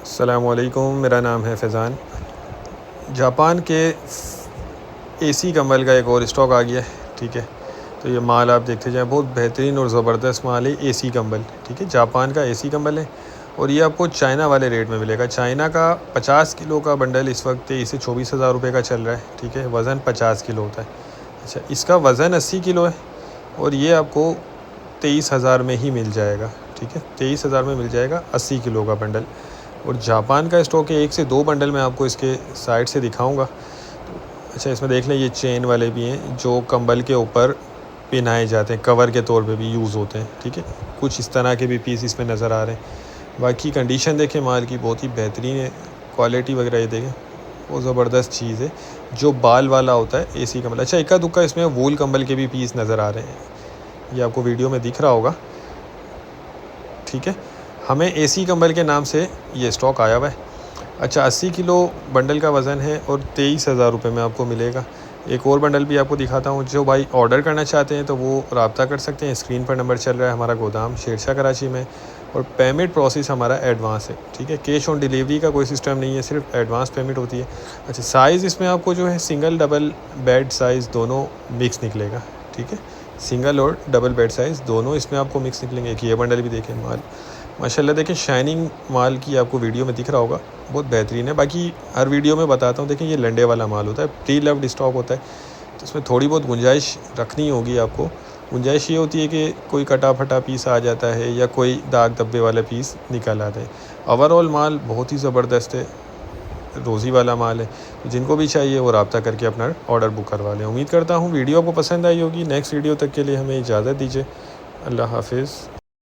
अस्सलामुअलैकुम, मेरा नाम है फैज़ान। जापान के एसी कंबल का एक और स्टॉक आ गया है। ठीक है, तो ये माल आप देखते जाएं, बहुत बेहतरीन और ज़बरदस्त माल है एसी कंबल। ठीक है, जापान का एसी कंबल है और ये आपको चाइना वाले रेट में मिलेगा। चाइना का 50 किलो का बंडल इस वक्त 23 से 24 हज़ार रुपये का चल रहा है। ठीक है, वज़न 50 किलो होता है। अच्छा, इसका वज़न 80 किलो है और ये आपको 23 हज़ार में ही मिल जाएगा। ठीक है, 23 हज़ार में मिल जाएगा 80 किलो का बंडल। और जापान का स्टॉक है, 1 से 2 बंडल मैं आपको इसके साइड से दिखाऊंगा। अच्छा, इसमें देख लें, ये चेन वाले भी हैं जो कंबल के ऊपर पहनाए जाते हैं, कवर के तौर पे भी यूज़ होते हैं। ठीक है, कुछ इस तरह के भी पीस इसमें नज़र आ रहे हैं। बाकी कंडीशन देखें माल की, बहुत ही बेहतरीन है। क्वालिटी वगैरह ये देखें, वो ज़बरदस्त चीज़ है। जो बाल वाला होता है एसी कंबल। अच्छा, इक्का दुक्का इसमें वूल कंबल के भी पीस नज़र आ रहे हैं, ये आपको वीडियो में दिख रहा होगा। ठीक है, हमें एसी कंबल के नाम से ये स्टॉक आया हुआ है। अच्छा, 80 किलो बंडल का वज़न है और 23 हज़ार रुपये में आपको मिलेगा। एक और बंडल भी आपको दिखाता हूँ। जो भाई ऑर्डर करना चाहते हैं तो वो रब्ता कर सकते हैं। स्क्रीन पर नंबर चल रहा है। हमारा गोदाम शेरशाह कराची में और पेमेंट प्रोसेस हमारा एडवांस है। ठीक है, कैश ऑन डिलीवरी का कोई सिस्टम नहीं है, सिर्फ एडवांस पेमेंट होती है। अच्छा, साइज़ इसमें आपको जो है सिंगल डबल बेड साइज़ दोनों मिक्स निकलेगा। ठीक है, सिंगल और डबल बेड साइज़ दोनों इसमें आपको मिक्स निकलेंगे। एक ये बंडल भी देखें, माल माशाल्लाह देखें, शाइनिंग माल की आपको वीडियो में दिख रहा होगा, बहुत बेहतरीन है। बाकी हर वीडियो में बताता हूँ, देखें ये लंडे वाला माल होता है, प्री लव्ड स्टॉक होता है, तो इसमें थोड़ी बहुत गुंजाइश रखनी होगी आपको। गुंजाइश ये होती है कि कोई कटा फटा पीस आ जाता है या कोई दाग धब्बे वाला पीस निकल आता है। ओवरऑल माल बहुत ही ज़बरदस्त है, रोज़ी वाला माल है। जिनको भी चाहिए वो रब्ता करके अपना ऑर्डर बुक करवा लें। उम्मीद करता हूँ वीडियो आपको पसंद आई होगी। नेक्स्ट वीडियो तक के लिए हमें इजाज़त दीजिए। अल्लाह हाफिज़।